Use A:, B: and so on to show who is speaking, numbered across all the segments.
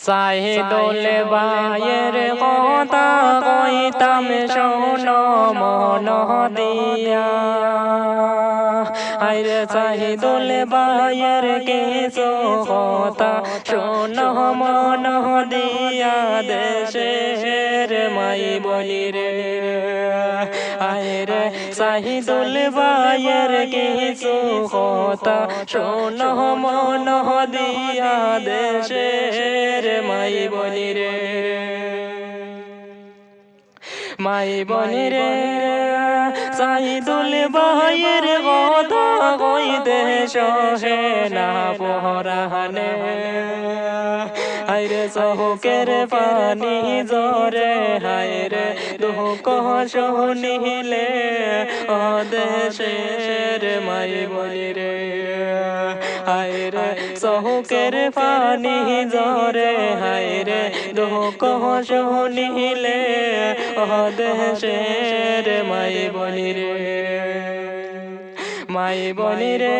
A: সাইদুল ভাইয়ের কথা কইতাম শোনো মন দিয়া, আরে সাইদুল ভাইয়ের কিছু কথা শোনো মন দিয়া, দেশের মাই বলি রে, আরে সাইদুল ভাইয়ের কিছু কথা শোনো মন দিয়া, দেশের মাই বলি রে, মাই বলি রে। সাইদুল ভাইয়ের কথা কইতে সহে না পরানে, হায়রে চোখের পানি জরে, হায়রে দুঃখ শুনিলে ও দেশের মাই বলি রে, হায়রে চোখের পানি জরে, হায়রে দুঃখ শুনিলে ও দেশের মাই বলি রে, মাই বলি রে।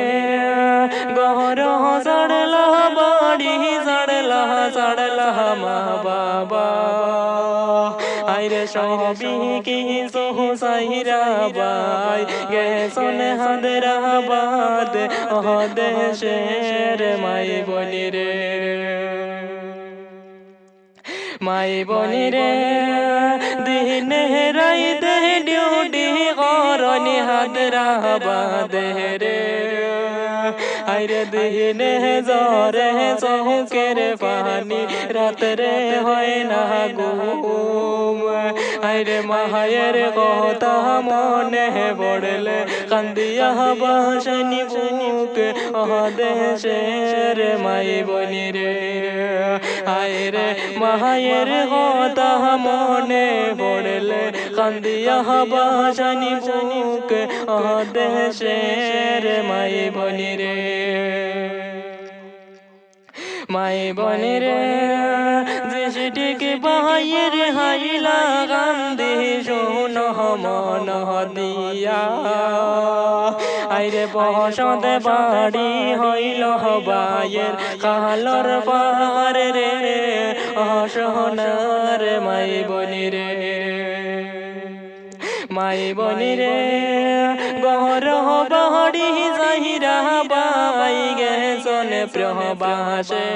A: গহর চড়লা বাড়ি চড়লা চড়লা মা বাবা, আইরে সবই কিছু সাইরা বাই গেছন হায়দ্রাবাদ, ও দেশের মাই বলি রে, মাই বলি রে। দিনে রাইতে ডিউটি করনি হায়দ্রাবাদ রে, আইরে দিনে জরে চোখের পানি, রাত্রে হয় না ঘুম, আইরে মায়ের কথা মনে পড়লে কান্দিয়া বাসনি বুক, ও দেশের মাই বলি রে, আইরে মায়ের কথা মনে পড়লে কান্দিয়া বাসনি বুক, ও দেশের মাই বলি রে, মাই বলি রে। যেটিকে ভাইয়ের হাইলা কান্দি শোনো মন দিয়া, আইরে বসত বাড়ি হইল ভাইয়ের কালর পার রে, অসহনার মাই বলি রে, মাই বলি রে। গহর বাড়ি যাইরা বাই গেছন প্রবাসে,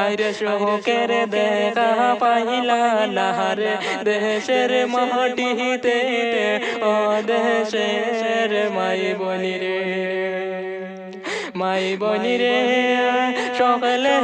A: আইরে শোকের দেখা পাইলা না রে, দেশের মাটিতে ও দেশের মাই বলি রে, মাই বলি রে। সকলে